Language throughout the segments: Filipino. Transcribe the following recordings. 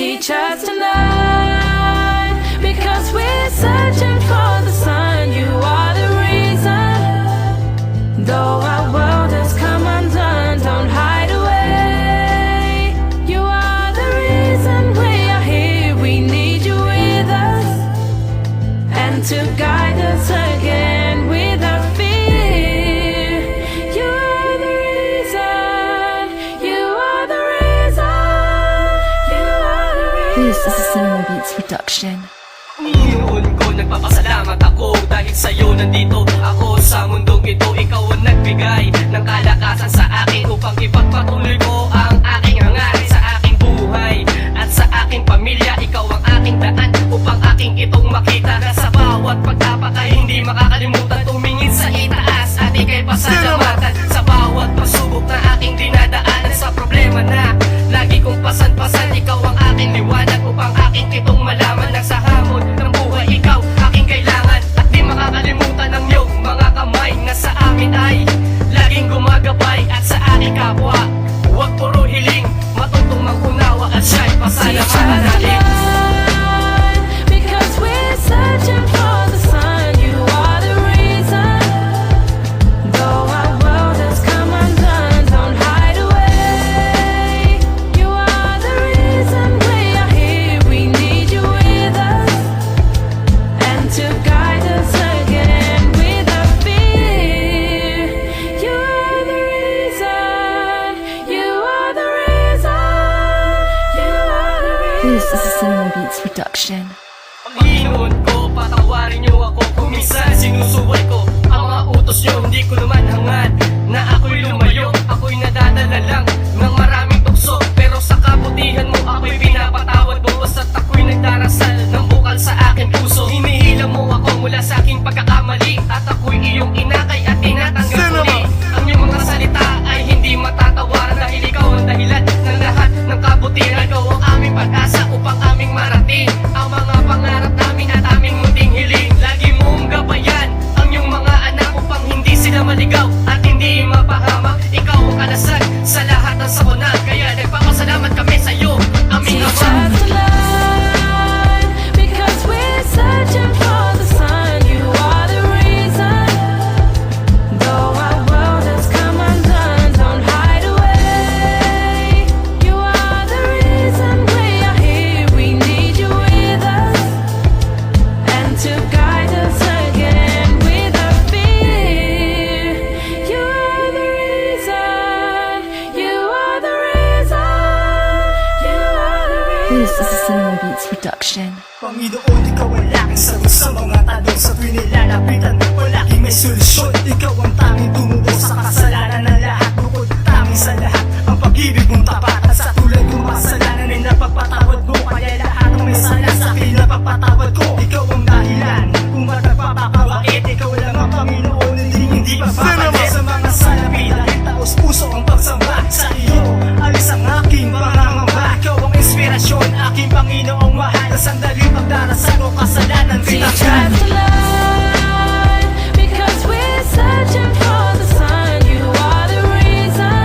teach us tonight, because we're searching for the sun. You are the reason, though our world has come undone. Don't hide away. You are the reason we are here. We need you with us, and to guide us again without fear. You are the reason. You are the reason. You are the reason. This is a Cinema Beats production. Ngayon ko nagpapasalamat ako dahil sa'yo nandito ako sa mundong ito. Ikaw ang nagbigay ng kalakasan sa akin upang ipagpatuloy ko ang aking hangarin sa aking buhay at sa aking pamilya. Ikaw ang aking daan upang aking itong makita na sa bawat pagtapak ay hindi makakalimutan tumingin sa itaas at ika'y pasalamatan sa bawat pasubok na aking dinadaanan, sa problema na lagi kong pasan-pasan. Ikaw ang aking liwanag upang aking itong malaman na sa hamon ng buhay ikaw aking kailangan, at di makakalimutan ang iyong mga kamay na sa amin ay laging gumagabay. At sa aking kapwa, huwag puro hiling, matutong mag-unawa at siya'y pasalamatan natin. Because we're searching for the sun. You are the reason, though our world has come undone. Don't hide away. You are the reason we are here. We need you with us, and to guide us again without fear. You are the reason. You are the reason. You are the reason. This is a Cinema Beats production. Panginoon ko, patawarin niyo ako kung minsan sinusuway ko ang mga utos niyo. Hindi ko naman hangad na ako'y lumayo. Ako'y nadadala lang ng maraming tukso, pero sa kabutihan mo ako'y pinapatawad mo. Basta't ako'y nagdarasal ng bukal sa aking puso. Hinihila mo ako mula sa aking pagkakamali, at ako'y iyong inakay at tinatanggap muli. Ang iyong mga salita ay hindi matatawaran, dahil ikaw ang dahilan ng lahat ng kabutihan. Ikaw ang aming pag-asa upang aming marating ang mga pangarap namin at aming munting hiling. Lagi mong gabayan ang iyong mga anak upang hindi sila maligaw at hindi mapahamak. Ikaw ang kalasan sa lahat ng sakuna, kaya nagpapasalamat kami sa iyo, aming Teach Ama. us to love, because we're searching for the sun. You are the reason, though our world has come undone. Don't hide away. You are the reason we are here. We need you with us, and to guide us again without fear. You are the reason. You are the reason. You are the reason. This is a Cinema Beats production. Panginoon, ikaw ang laking sagot sa mga tanong. Sa tuwing nilalapitan mo, palaging may solusyon. Ikaw ang tanging tumubo sa kasalanan ng lahat. Bukod tanging sa lahat, ang pag-ibig mong tapat. At sa tulad ng kasalanan ay napagpatawad mo. Kaya lahat ng may sala sa akin napagpatawad ko. Ikaw ang dahilan kung ba't nagpapakawait. Ikaw lang ang Panginoon, hindi papapalit sa mga salapi. Dahil taos puso ang pagsamba sa iyo, alis ang aking pangangamba. Ikaw ang inspirasyon, aking Panginoong mahal. Na sandali pagdarasal o kasalanan Teach us tinagyan. to love, because we're searching for the sun. You are the reason,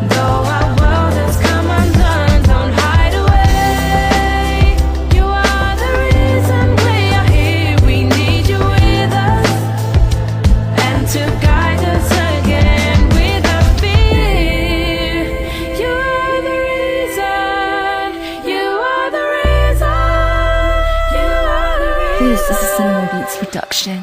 though our world has come undone. Don't hide away. You are the reason we are here. We need you with us, and to guide us again without fear. You are the reason. You are the reason. You are the reason. This is a Cinema Beats production.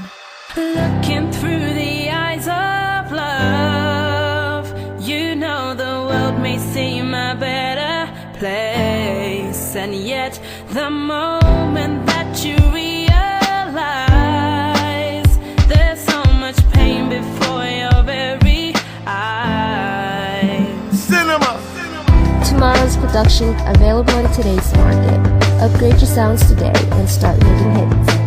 Looking through the eyes of love, you know the world may seem a better place, and yet the moment that you realize there's so much pain before your very eyes. Tomorrow's production available in today's market. Upgrade your sounds today and start making hits.